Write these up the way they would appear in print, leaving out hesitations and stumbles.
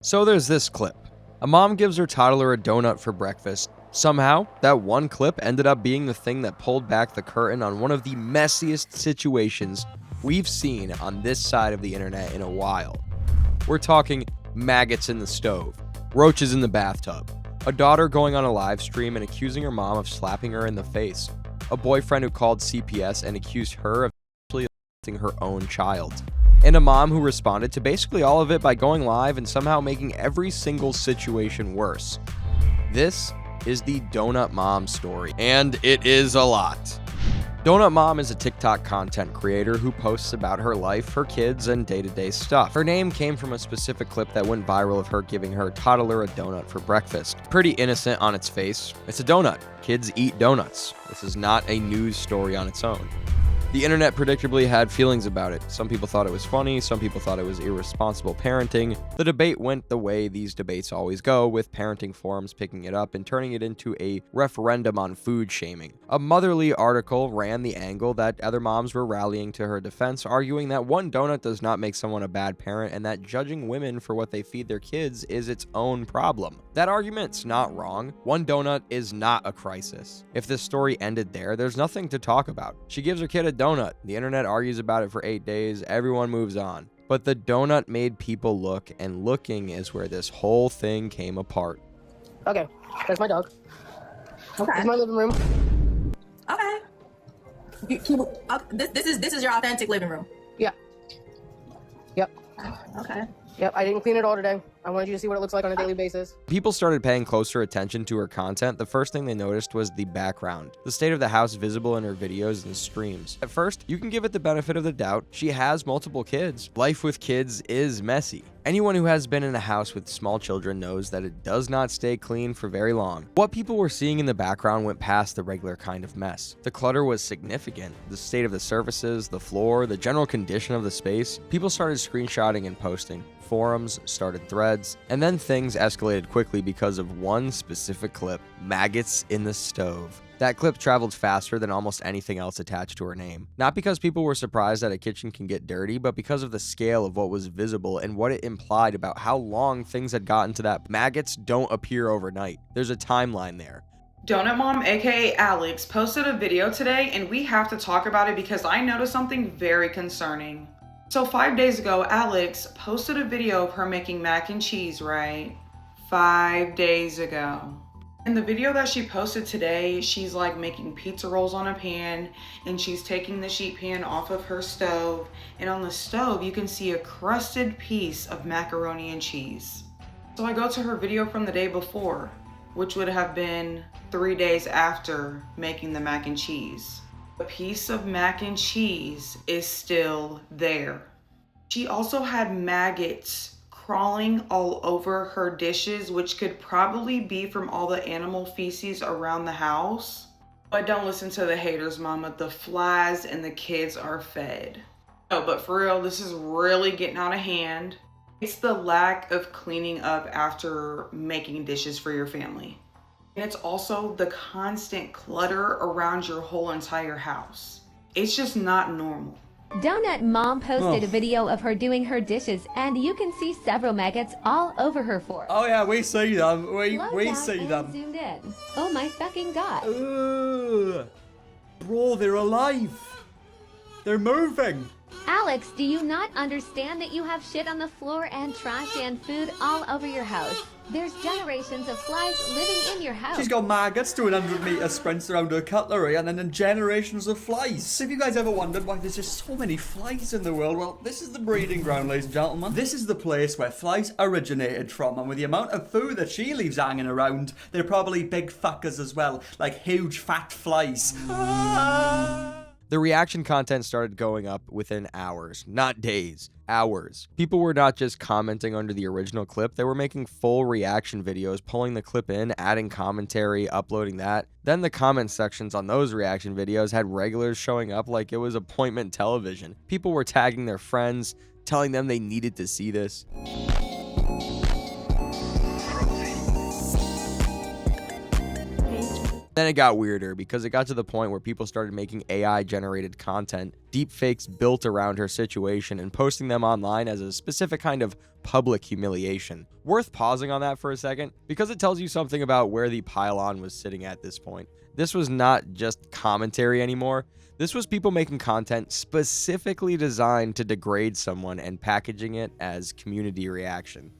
So there's this clip. A mom gives her toddler a donut for breakfast. Somehow, that one clip ended up being the thing that pulled back the curtain on one of the messiest situations we've seen on this side of the internet in a while. We're talking maggots in the stove, roaches in the bathtub, a daughter going on a live stream and accusing her mom of slapping her in the face, a boyfriend who called CPS and accused her of sexually assaulting her own child, and a mom who responded to basically all of it by going live and somehow making every single situation worse. This is the Donut Mom story, and it is a lot. Donut Mom is a TikTok content creator who posts about her life, her kids, and day-to-day stuff. Her name came from a specific clip that went viral of her giving her toddler a donut for breakfast. Pretty innocent on its face. It's a donut. Kids eat donuts. This is not a news story on its own. The internet predictably had feelings about it. Some people thought it was funny, some people thought it was irresponsible parenting. The debate went the way these debates always go, with parenting forums picking it up and turning it into a referendum on food shaming. A motherly article ran the angle that other moms were rallying to her defense, arguing that one donut does not make someone a bad parent and that judging women for what they feed their kids is its own problem. That argument's not wrong. One donut is not a crisis. If this story ended there, there's nothing to talk about. She gives her kid a donut. The internet argues about it for 8 days. Everyone moves on. But the donut made people look, and looking is where this whole thing came apart. Okay, that's my dog. Okay. This is my living room. Okay. This is your authentic living room. Yeah. Yep. Okay. Yep, I didn't clean it all today. I wanted you to see what it looks like on a daily basis. People started paying closer attention to her content. The first thing they noticed was the background, the state of the house visible in her videos and streams. At first, you can give it the benefit of the doubt. She has multiple kids. Life with kids is messy. Anyone who has been in a house with small children knows that it does not stay clean for very long. What people were seeing in the background went past the regular kind of mess. The clutter was significant. The state of the surfaces, the floor, the general condition of the space. People started screenshotting and posting. Forums started threads, and then things escalated quickly because of one specific clip: maggots in the stove. That clip traveled faster than almost anything else attached to her name. Not because people were surprised that a kitchen can get dirty, but because of the scale of what was visible and what it implied about how long things had gotten to that. Maggots don't appear overnight. There's a timeline there. Donut Mom, aka Alex, posted a video today, and we have to talk about it because I noticed something very concerning. So 5 days ago, Alex posted a video of her making mac and cheese, right? 5 days ago. In the video that she posted today, she's like making pizza rolls on a pan, and she's taking the sheet pan off of her stove, and on the stove you can see a crusted piece of macaroni and cheese. So I go to her video from the day before, which would have been 3 days after making the mac and cheese. A piece of mac and cheese is still there. She also had maggots crawling all over her dishes, which could probably be from all the animal feces around the house. But don't listen to the haters, mama. The flies and the kids are fed. Oh, but for real, this is really getting out of hand. It's the lack of cleaning up after making dishes for your family. And it's also the constant clutter around your whole entire house. It's just not normal. Donut Mom posted a video of her doing her dishes, and you can see several maggots all over her fork. Oh yeah, we see them. Slow We down see and them. Zoomed in. Oh my fucking god. Ugh. Bro, they're alive. They're moving. Alex, do you not understand that you have shit on the floor and trash and food all over your house? There's generations of flies living in your house. She's got maggots doing 100-meter sprints around her cutlery, and then generations of flies. Have you guys ever wondered why there's just so many flies in the world? Well, this is the breeding ground, ladies and gentlemen. This is the place where flies originated from, and with the amount of food that she leaves hanging around, they're probably big fuckers as well, like huge fat flies. The reaction content started going up within hours, not days, hours. People were not just commenting under the original clip, they were making full reaction videos, pulling the clip in, adding commentary, uploading that. Then the comment sections on those reaction videos had regulars showing up like it was appointment television. People were tagging their friends, telling them they needed to see this. Then it got weirder because it got to the point where people started making AI-generated content, deepfakes built around her situation, and posting them online as a specific kind of public humiliation. Worth pausing on that for a second, because it tells you something about where the pylon was sitting at this point. This was not just commentary anymore. This was people making content specifically designed to degrade someone and packaging it as community reaction.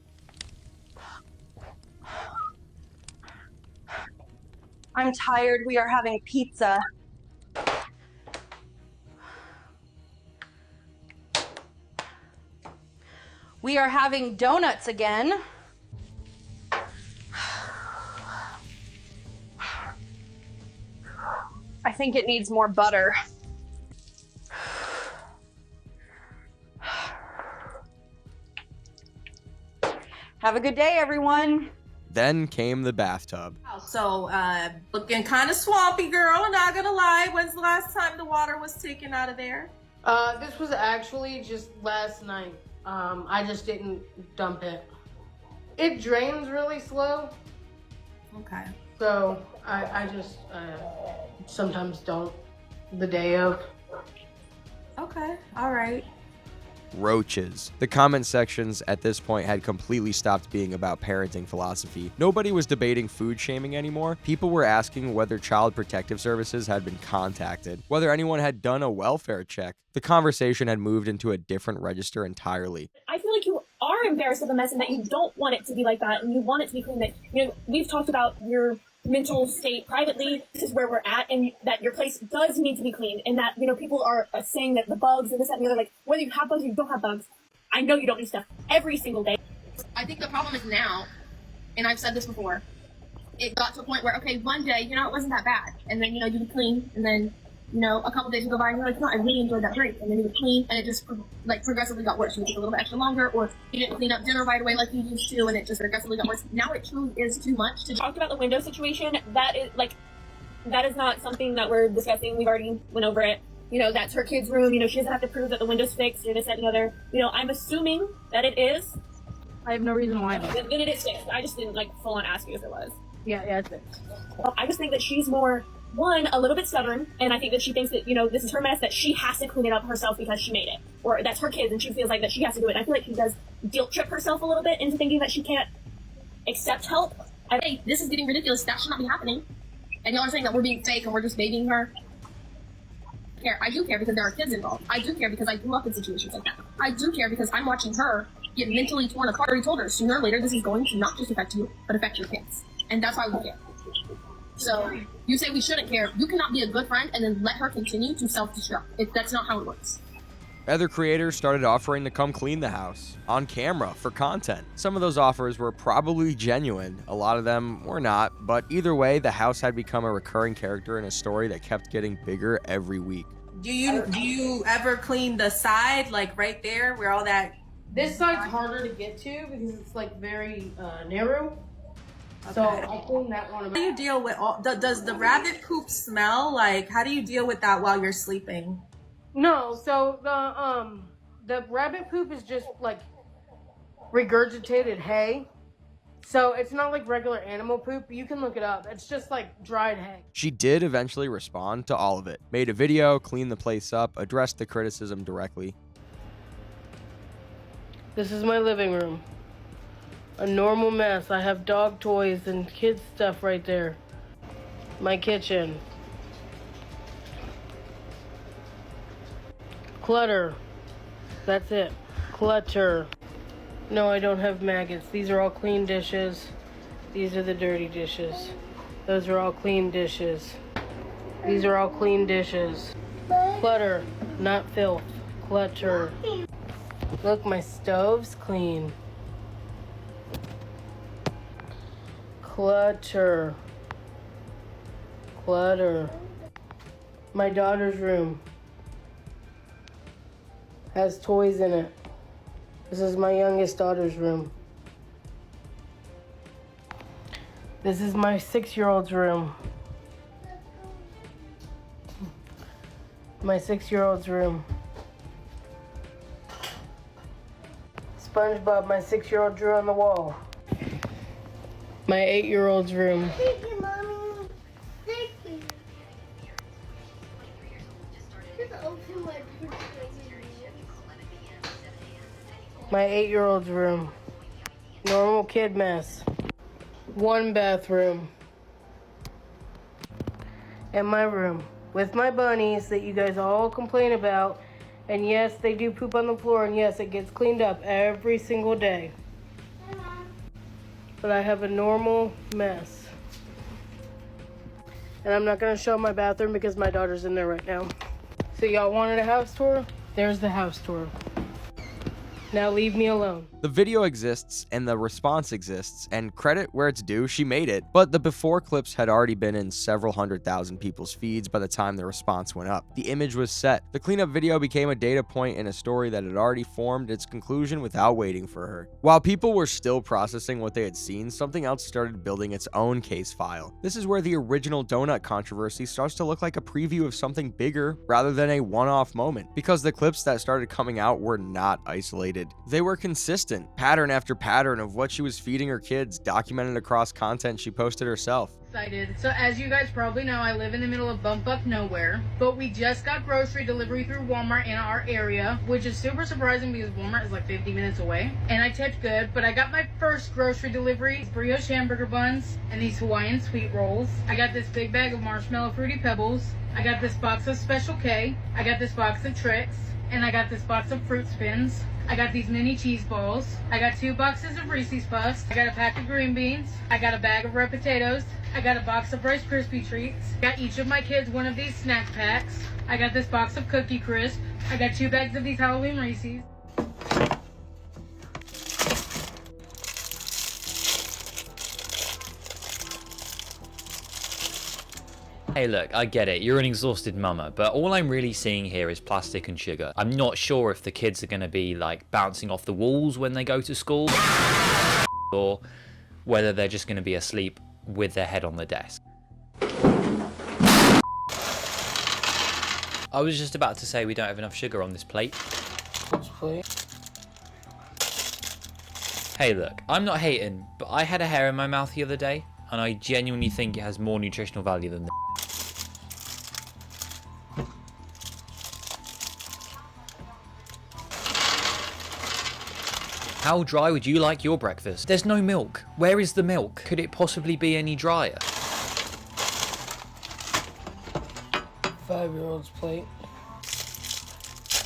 I'm tired. We are having pizza. We are having donuts again. I think it needs more butter. Have a good day, everyone. Then came the bathtub. So, looking kind of swampy, girl. Not gonna lie. When's the last time the water was taken out of there? This was actually just last night. I just didn't dump it. It drains really slow. Okay. So I just sometimes don't the day of. Okay. All right. Roaches. The comment sections at this point had completely stopped being about parenting philosophy. Nobody was debating food shaming anymore. People were asking whether Child Protective Services had been contacted, whether anyone had done a welfare check. The conversation had moved into a different register entirely. I feel like you are embarrassed of the mess and that you don't want it to be like that and you want it to be clean. That, you know, we've talked about your mental state privately. This is where we're at, and that your place does need to be clean, and that, you know, people are saying that the bugs and this, that, and the other, like, whether you have bugs or you don't have bugs, I know you don't do stuff every single day. I think the problem is now, and I've said this before, it got to a point where, okay, one day, you know, it wasn't that bad, and then, you know, you would clean, and then, you know, a couple days would go by, and you're like, no, I really enjoyed that drink, and then you would clean, and it just, like, progressively got worse. You would take a little bit extra longer, or you didn't clean up dinner right away like you used to, and it just progressively got worse. Now it truly is too much to Talked about the window situation. That is, like, that is not something that we're discussing. We've already went over it. You know, that's her kid's room. You know, she doesn't have to prove that the window's fixed or this, that, and the other. You know, I'm assuming that it is. I have no reason why. Then it is fixed. I just didn't, like, full on ask you if it was. Yeah, it's fixed. I just think that she's more, one, a little bit stubborn, and I think that she thinks that, you know, this is her mess, that she has to clean it up herself because she made it. Or that's her kids, and she feels like that she has to do it. And I feel like she does guilt trip herself a little bit into thinking that she can't accept help. I think this is getting ridiculous. That should not be happening. And y'all are saying that we're being fake and we're just babying her. I do care because there are kids involved. I do care because I grew up in situations like that. I do care because I'm watching her get mentally torn apart. I already told her, sooner or later, this is going to not just affect you, but affect your kids. And that's why we care. So, you say we shouldn't care. You cannot be a good friend and then let her continue to self-destruct. That's not how it works. Other creators started offering to come clean the house on camera for content. Some of those offers were probably genuine, a lot of them were not, but either way, the house had become a recurring character in a story that kept getting bigger every week. Do you ever clean the side, like right there where all that? This side's harder to get to because it's like very narrow. So I clean that one. How do you deal with all? Does the rabbit poop smell? Like, how do you deal with that while you're sleeping? No, so the rabbit poop is just like regurgitated hay. So it's not like regular animal poop. You can look it up. It's just like dried hay. She did eventually respond to all of it. Made a video, cleaned the place up, addressed the criticism directly. This is my living room. A normal mess. I have dog toys and kids stuff right there. My kitchen. Clutter. That's it. Clutter. No, I don't have maggots. These are all clean dishes. These are the dirty dishes. Those are all clean dishes. These are all clean dishes. Clutter, not filth. Clutter. Look, my stove's clean. Clutter. Clutter. My daughter's room has toys in it. This is my youngest daughter's room. This is my 6-year-old's room. My 6-year-old's room. SpongeBob, my 6-year-old, drew on the wall. My 8-year-old's room. Thank you, Mommy. Thank My 8-year-old's room. Normal kid mess. 1 bathroom. And my room. With my bunnies that you guys all complain about. And yes, they do poop on the floor. And yes, it gets cleaned up every single day. But I have a normal mess. And I'm not going to show my bathroom because my daughter's in there right now. So y'all wanted a house tour? There's the house tour. Now leave me alone. The video exists and the response exists, and credit where it's due, she made it, but the before clips had already been in several 100,000 people's feeds by the time the response went up. The image was set. The cleanup video became a data point in a story that had already formed its conclusion without waiting for her. While people were still processing what they had seen, something else started building its own case file. This is where the original donut controversy starts to look like a preview of something bigger rather than a one-off moment, because the clips that started coming out were not isolated. They were consistent, pattern after pattern of what she was feeding her kids, documented across content she posted herself. Excited. So as you guys probably know, I live in the middle of bumfuck nowhere, but we just got grocery delivery through Walmart in our area, which is super surprising because Walmart is like 50 minutes away. And I tipped good, but I got my first grocery delivery, brioche hamburger buns and these Hawaiian sweet rolls. I got this big bag of marshmallow fruity pebbles. I got this box of Special K. I got this box of Trix. And I got this box of fruit spins. I got these mini cheese balls. I got 2 boxes of Reese's Puffs. I got a pack of green beans. I got a bag of red potatoes. I got a box of Rice Krispie treats. Got each of my kids one of these snack packs. I got this box of Cookie Crisp. I got 2 bags of these Halloween Reese's. Hey look, I get it, you're an exhausted mama, but all I'm really seeing here is plastic and sugar. I'm not sure if the kids are going to be like bouncing off the walls when they go to school, or whether they're just going to be asleep with their head on the desk. I was just about to say we don't have enough sugar on this plate. Hey look, I'm not hating, but I had a hair in my mouth the other day, and I genuinely think it has more nutritional value than this. How dry would you like your breakfast? There's no milk. Where is the milk? Could it possibly be any drier? 5-year-old's plate.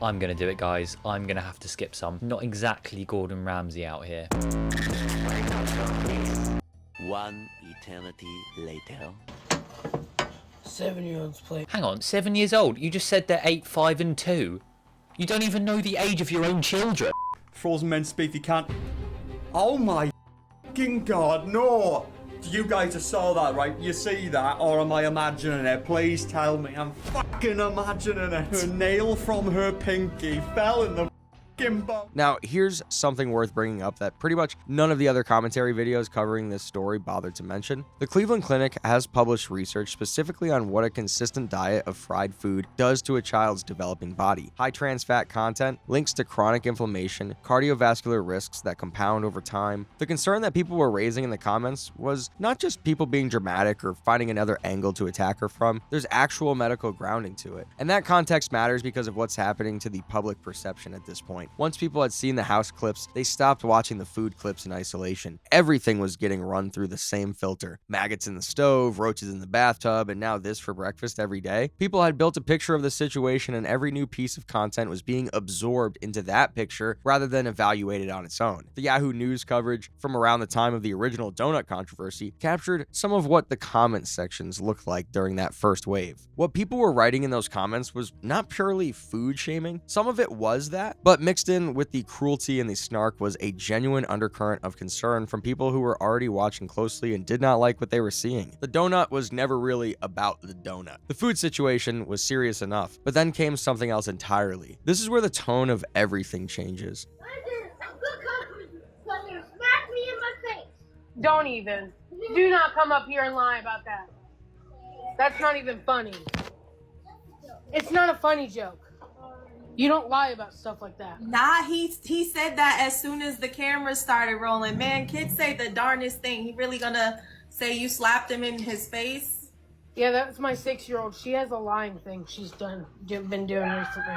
I'm gonna do it, guys. I'm gonna have to skip some. Not exactly Gordon Ramsay out here. 1 eternity later. 7-year-old's plate. Hang on, 7 years old? You just said they're 8, 5 and 2. You don't even know the age of your own children. Frozen men speak, they can't. Oh my fucking god, no! You guys just saw that, right? You see that, or am I imagining it? Please tell me I'm fucking imagining it. Her nail from her pinky fell in the fucking bowl. Now, here's something worth bringing up that pretty much none of the other commentary videos covering this story bothered to mention. The Cleveland Clinic has published research specifically on what a consistent diet of fried food does to a child's developing body. High trans fat content links to chronic inflammation, cardiovascular risks that compound over time. The concern that people were raising in the comments was not just people being dramatic or finding another angle to attack her from. There's actual medical grounding to it. And that context matters because of what's happening to the public perception at this point. Once people had seen the house clips, they stopped watching the food clips in isolation. Everything was getting run through the same filter. Maggots in the stove, roaches in the bathtub, and now this for breakfast every day. People had built a picture of the situation, and every new piece of content was being absorbed into that picture rather than evaluated on its own. The Yahoo News coverage from around the time of the original donut controversy captured some of what the comment sections looked like during that first wave. What people were writing in those comments was not purely food shaming. Some of it was that, but mixed in with the cruelty and the snark was a genuine undercurrent of concern from people who were already watching closely and did not like what they were seeing. The donut was never really about the donut. The food situation was serious enough, but then came something else entirely. This is where the tone of everything changes. Don't even. Do not come up here and lie about that. That's not even funny. It's not a funny joke. You don't lie about stuff like that. Nah, he said that as soon as the cameras started rolling. Man, kids say the darndest thing. He really gonna say you slapped him in his face? Yeah, that's my 6-year-old. She has a lying thing she's been doing recently.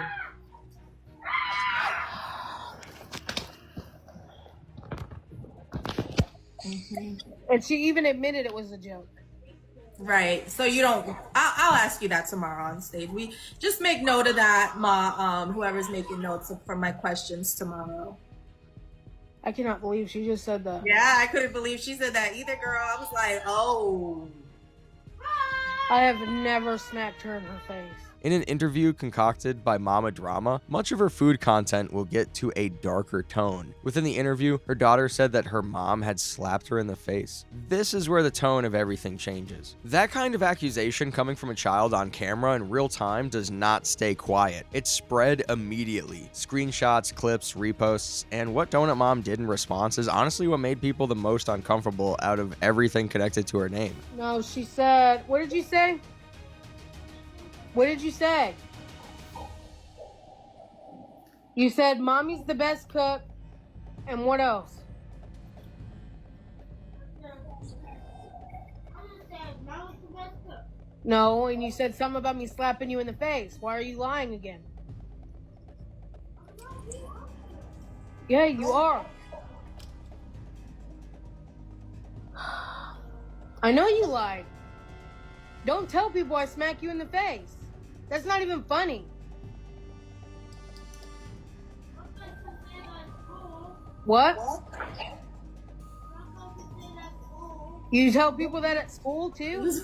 And she even admitted it was a joke. Right. So you don't. I'll ask you that tomorrow on stage. We just make note of that, whoever's making notes for my questions tomorrow. I cannot believe she just said that. Yeah, I couldn't believe she said that either, girl. I was like, oh. I have never smacked her in her face. In an interview concocted by Mama Drama, much of her food content will get to a darker tone. Within the interview, her daughter said that her mom had slapped her in the face. This is where the tone of everything changes. That kind of accusation coming from a child on camera in real time does not stay quiet. It spread immediately. Screenshots, clips, reposts, and what Donut Mom did in response is honestly what made people the most uncomfortable out of everything connected to her name. No, she said, what did you say? What did you say? You said mommy's the best cook, and what else? No, and you said something about me slapping you in the face. Why are you lying again? Yeah, you are. I know you lied. Don't tell people I smack you in the face. That's not even funny. What? You tell people that at school too?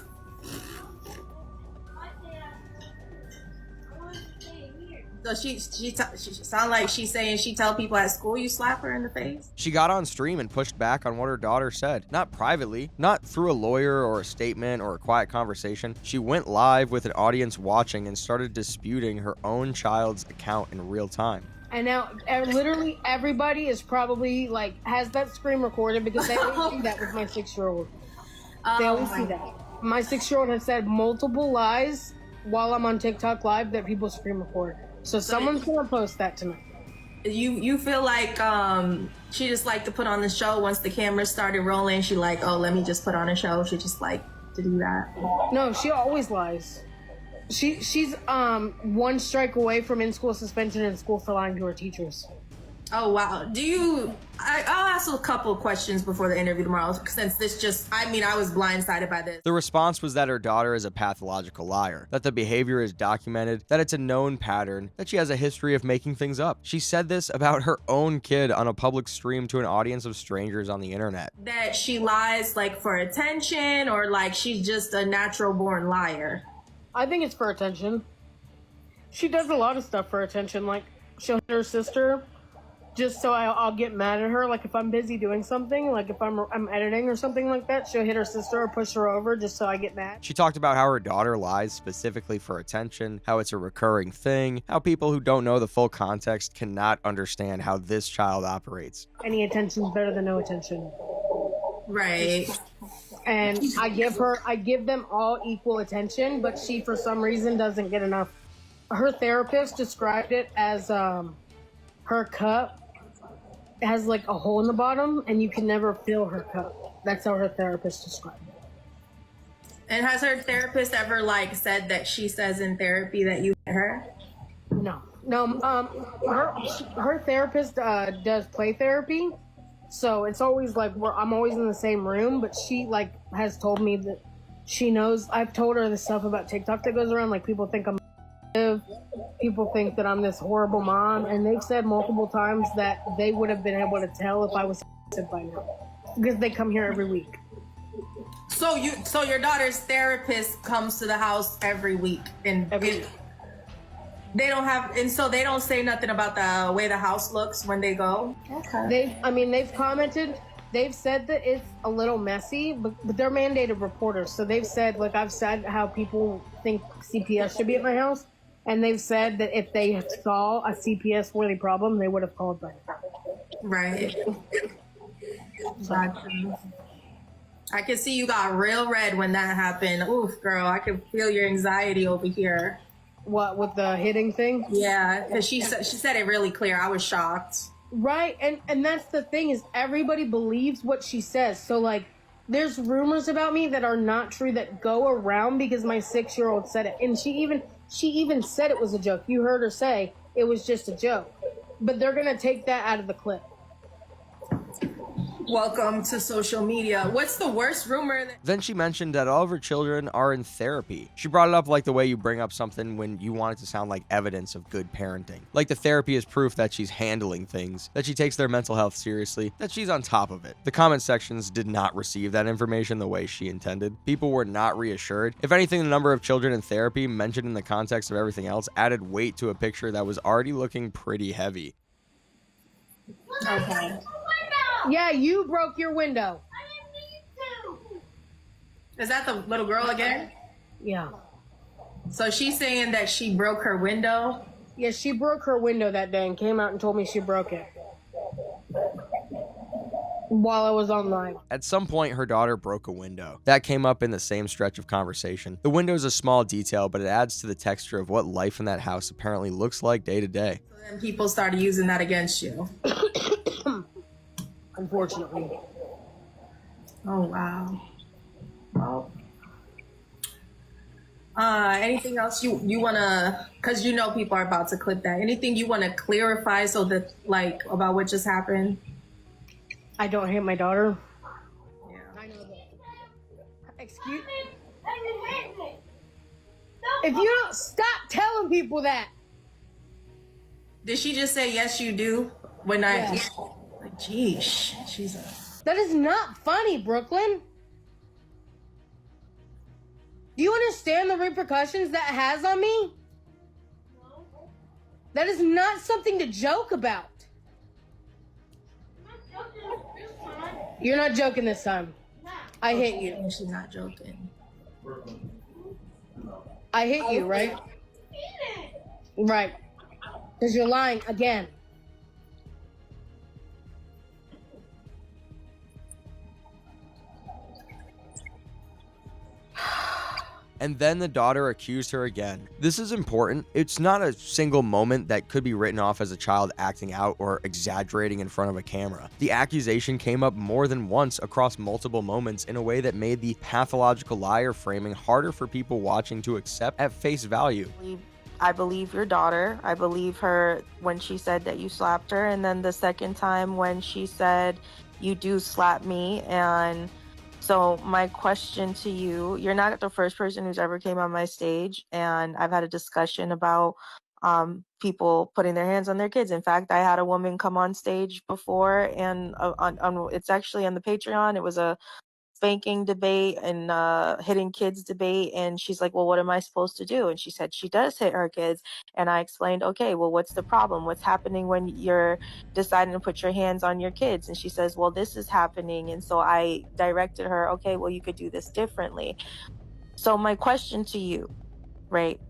So she sound like she's saying she tell people at school you slap her in the face? She got on stream and pushed back on what her daughter said. Not privately, not through a lawyer or a statement or a quiet conversation. She went live with an audience watching and started disputing her own child's account in real time. And now literally everybody is probably like, has that screen recorded because they always see that with my 6-year-old. They always see that. My 6-year-old has said multiple lies while I'm on TikTok live that people screen record. So someone's gonna post that tonight. You feel like she just like to put on the show once the cameras started rolling? She like, oh, let me just put on a show. She just like to do that. No, she always lies. She's 1 strike away from in-school suspension and school for lying to her teachers. Oh wow. I'll ask a couple of questions before the interview tomorrow, since I was blindsided by this. The response was that her daughter is a pathological liar, that the behavior is documented, that it's a known pattern, that she has a history of making things up. She said this about her own kid on a public stream to an audience of strangers on the internet. That she lies like for attention, or like she's just a natural born liar? I think it's for attention. She does a lot of stuff for attention, like she'll hit her sister just so I'll get mad at her. Like if I'm busy doing something, like if I'm editing or something like that, she'll hit her sister or push her over just so I get mad. She talked about how her daughter lies specifically for attention, how it's a recurring thing, how people who don't know the full context cannot understand how this child operates. Any attention's better than no attention. Right. And I give them all equal attention, but she for some reason doesn't get enough. Her therapist described it as her cup has like a hole in the bottom and you can never fill her cup. That's how her therapist described it. And has her therapist ever like said that she says in therapy that you hit her? No. Her therapist does play therapy, so it's always like I'm always in the same room. But she like has told me that she knows. I've told her the stuff about TikTok that goes around. Like people think I'm. People think that I'm this horrible mom, and they've said multiple times that they would have been able to tell if I was by now, because they come here every week. So your daughter's therapist comes to the house every week, and they don't say nothing about the way the house looks when they go. Okay. They've commented. They've said that it's a little messy, but they're mandated reporters. So they've said, like I've said, how people think CPS should be at my house. And they've said that if they saw a CPS-worthy problem, they would have called them. Right. I can see you got real red when that happened. Oof, girl, I can feel your anxiety over here. What, with the hitting thing? Yeah, because she said it really clear. I was shocked. Right, and that's the thing is everybody believes what she says. So, like, there's rumors about me that are not true that go around because my 6-year-old said it. And she even said it was a joke. You heard her say it was just a joke. But they're going to take that out of the clip. Welcome to social media. What's the worst rumor that Then she mentioned that all of her children are in therapy. She brought it up like the way you bring up something when you want it to sound like evidence of good parenting. Like the therapy is proof that she's handling things, that she takes their mental health seriously, that she's on top of it. The comment sections did not receive that information the way she intended. People were not reassured. If anything, the number of children in therapy mentioned in the context of everything else added weight to a picture that was already looking pretty heavy. okay. Yeah, you broke your window. Is that the little girl again? Yeah. So she's saying that she broke her window. Yeah, she broke her window that day and came out and told me she broke it while I was online. At some point, her daughter broke a window. That came up in the same stretch of conversation. The window is a small detail, but it adds to the texture of what life in that house apparently looks like day to day. So then people started using that against you. Unfortunately. Oh wow. Well, anything else you wanna? Because you know people are about to clip that. Anything you want to clarify so that like about what just happened? I don't hate my daughter. Yeah. I know that. Excuse me. If you don't stop telling people that. Did she just say yes you do? When I Yeah. like, geesh, she's a. That is not funny, Brooklyn. Do you understand the repercussions that has on me? No. That is not something to joke about. You're not joking this time. I hit you. She's not joking. I hit you, right? Right. Because you're lying again. And then the daughter accused her again. This is important. It's not a single moment that could be written off as a child acting out or exaggerating in front of a camera. The accusation came up more than once across multiple moments in a way that made the pathological liar framing harder for people watching to accept at face value. I believe your daughter. I believe her when she said that you slapped her, and then the second time when she said you do slap me. And so my question to you, you're not the first person who's ever came on my stage, and I've had a discussion about people putting their hands on their kids. In fact, I had a woman come on stage before, and it's actually on the Patreon. It was a spanking debate and hitting kids debate, and she's like, well, what am I supposed to do? And she said she does hit her kids. And I explained, okay, well, what's the problem? What's happening when you're deciding to put your hands on your kids? And she says, well, this is happening. And so I directed her, okay, well, you could do this differently. So my question to you, right,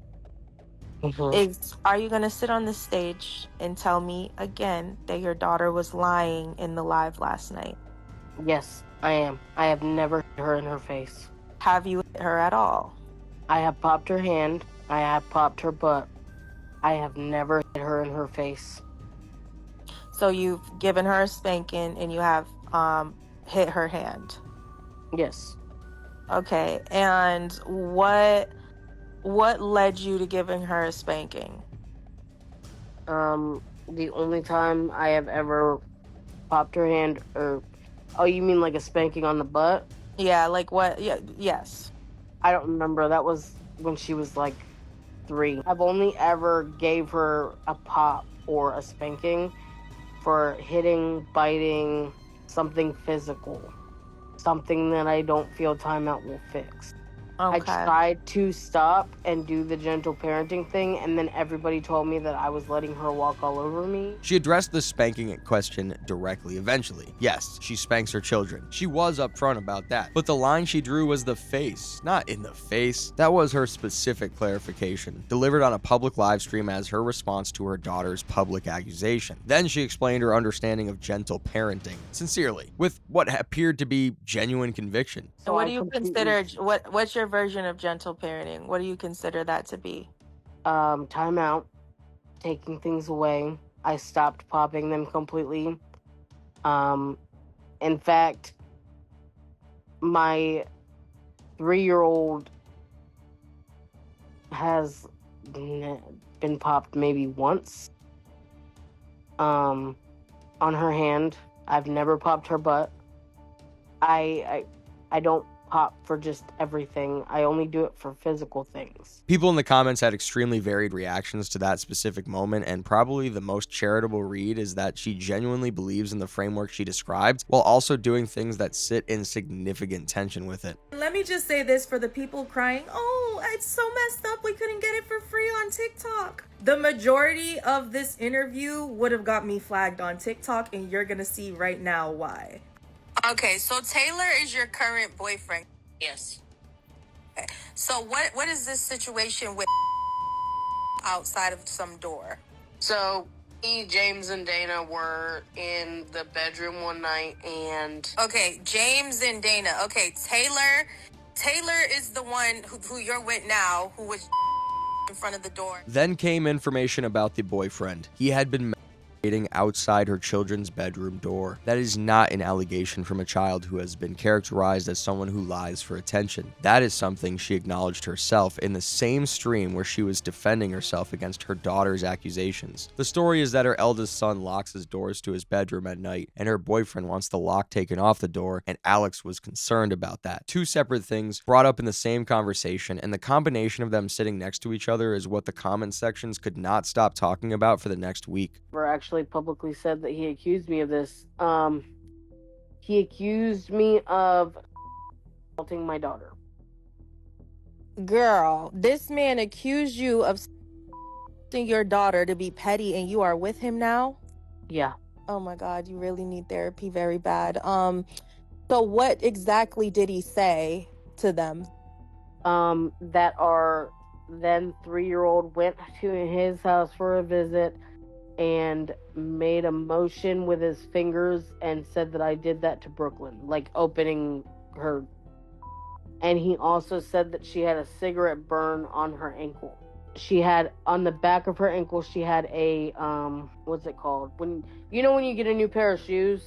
is, are you going to sit on the stage and tell me again that your daughter was lying in the live last night? Yes, I am. I have never hit her in her face. Have you hit her at all? I have popped her hand. I have popped her butt. I have never hit her in her face. So you've given her a spanking and you have hit her hand? Yes. Okay, and what led you to giving her a spanking? The only time I have ever popped her hand, or oh, you mean like a spanking on the butt? Yeah, like what? Yeah, yes. I don't remember. That was when she was like 3. I've only ever gave her a pop or a spanking for hitting, biting, something physical. Something that I don't feel timeout will fix. Okay. I tried to stop and do the gentle parenting thing, and then everybody told me that I was letting her walk all over me. She addressed the spanking question directly eventually. Yes, she spanks her children. She was upfront about that. But the line she drew was the face, not in the face. That was her specific clarification, delivered on a public live stream as her response to her daughter's public accusation. Then she explained her understanding of gentle parenting, sincerely, with what appeared to be genuine conviction. So what do you consider, what's your version of gentle parenting? What do you consider that to be? Time out, taking things away. I stopped popping them completely. In fact, my 3-year-old has been popped maybe once on her hand. I've never popped her butt. I don't pop for just everything. I only do it for physical things. People in the comments had extremely varied reactions to that specific moment, and probably the most charitable read is that she genuinely believes in the framework she described, while also doing things that sit in significant tension with it. Let me just say this for the people crying, oh, it's so messed up, we couldn't get it for free on TikTok. The majority of this interview would have got me flagged on TikTok, and you're gonna see right now why. Okay, so Taylor is your current boyfriend. Yes. Okay. So what is this situation with outside of some door? So me, James, and Dana were in the bedroom one night, and Okay, James and Dana. Okay, Taylor is the one who you're with now, who was in front of the door. Then came information about the boyfriend. He had been outside her children's bedroom door. That is not an allegation from a child who has been characterized as someone who lies for attention. That is something she acknowledged herself in the same stream where she was defending herself against her daughter's accusations. The story is that her eldest son locks his doors to his bedroom at night, and her boyfriend wants the lock taken off the door, and Alex was concerned about that. Two separate things brought up in the same conversation, and the combination of them sitting next to each other is what the comment sections could not stop talking about for the next week. We're actually publicly said that he accused me of this. He accused me of assaulting my daughter. Girl, this man accused you of your daughter to be petty, and you are with him now? Yeah. Oh my God, you really need therapy very bad. So what exactly did he say to them? That our then 3-year-old went to his house for a visit and made a motion with his fingers and said that I did that to Brooklyn, like opening her. And he also said that she had a cigarette burn on her ankle. She had, on the back of her ankle, she had a, what's it called? When you get a new pair of shoes?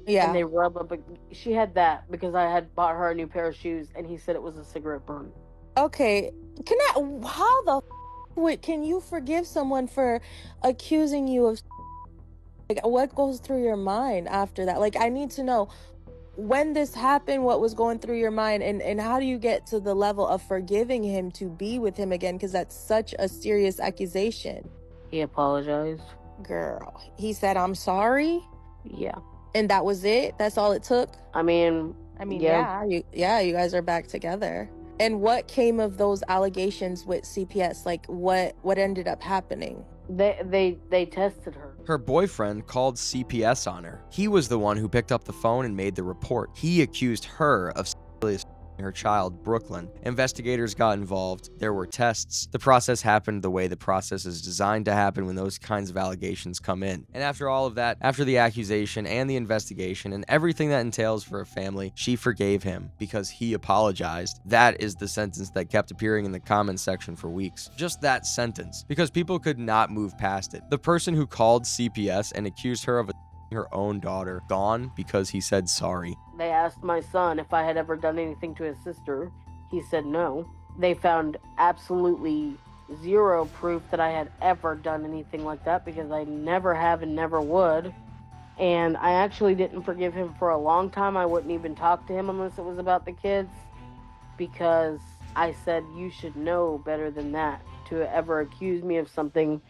Yeah. And they rub up, she had that because I had bought her a new pair of shoes, and he said it was a cigarette burn. Okay, how the can you forgive someone for accusing you of, like, what goes through your mind after that? Like, I need to know when this happened, what was going through your mind, and how do you get to the level of forgiving him to be with him again, because that's such a serious accusation. He apologized. Girl, he said, I'm sorry? Yeah. And that was it? That's all it took? I mean, yeah, you guys are back together. And what came of those allegations with CPS? Like, what ended up happening? They tested her. Her boyfriend called CPS on her. He was the one who picked up the phone and made the report. He accused her of her child, Brooklyn. Investigators got involved. There were tests. The process happened the way the process is designed to happen when those kinds of allegations come in. And after all of that, after the accusation and the investigation and everything that entails for a family, she forgave him because he apologized. That is the sentence that kept appearing in the comments section for weeks. Just that sentence, because people could not move past it. The person who called CPS and accused her of her own daughter, gone because he said sorry. They asked my son if I had ever done anything to his sister. He said no. They found absolutely zero proof that I had ever done anything like that because I never have and never would. And I actually didn't forgive him for a long time. I wouldn't even talk to him unless it was about the kids because I said you should know better than that to ever accuse me of something.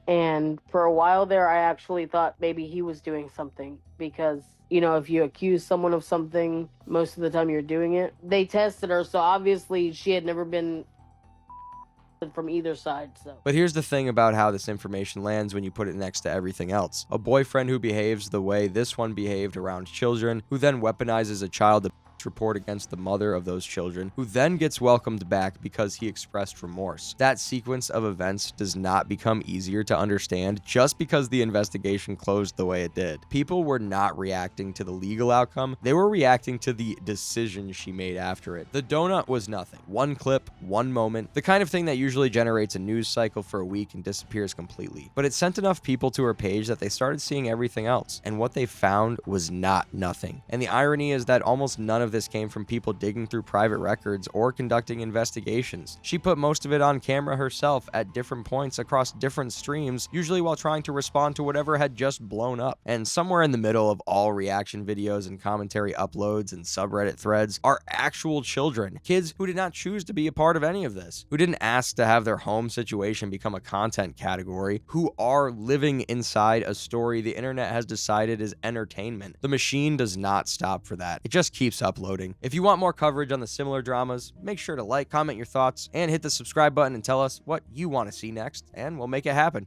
And for a while there, I actually thought maybe he was doing something because, if you accuse someone of something, most of the time you're doing it. They tested her, so obviously she had never been from either side. But here's the thing about how this information lands when you put it next to everything else. A boyfriend who behaves the way this one behaved around children, who then weaponizes a child report against the mother of those children, who then gets welcomed back because he expressed remorse. That sequence of events does not become easier to understand just because the investigation closed the way it did. People were not reacting to the legal outcome, they were reacting to the decision she made after it. The donut was nothing. One clip, one moment, the kind of thing that usually generates a news cycle for a week and disappears completely. But it sent enough people to her page that they started seeing everything else, and what they found was not nothing. And the irony is that almost none of of this came from people digging through private records or conducting investigations. She put most of it on camera herself at different points across different streams, usually while trying to respond to whatever had just blown up. And somewhere in the middle of all reaction videos and commentary uploads and subreddit threads are actual children, kids who did not choose to be a part of any of this, who didn't ask to have their home situation become a content category, who are living inside a story the internet has decided is entertainment. The machine does not stop for that. It just keeps uploading. If you want more coverage on the similar dramas, make sure to like, comment your thoughts, and hit the subscribe button and tell us what you want to see next, and we'll make it happen.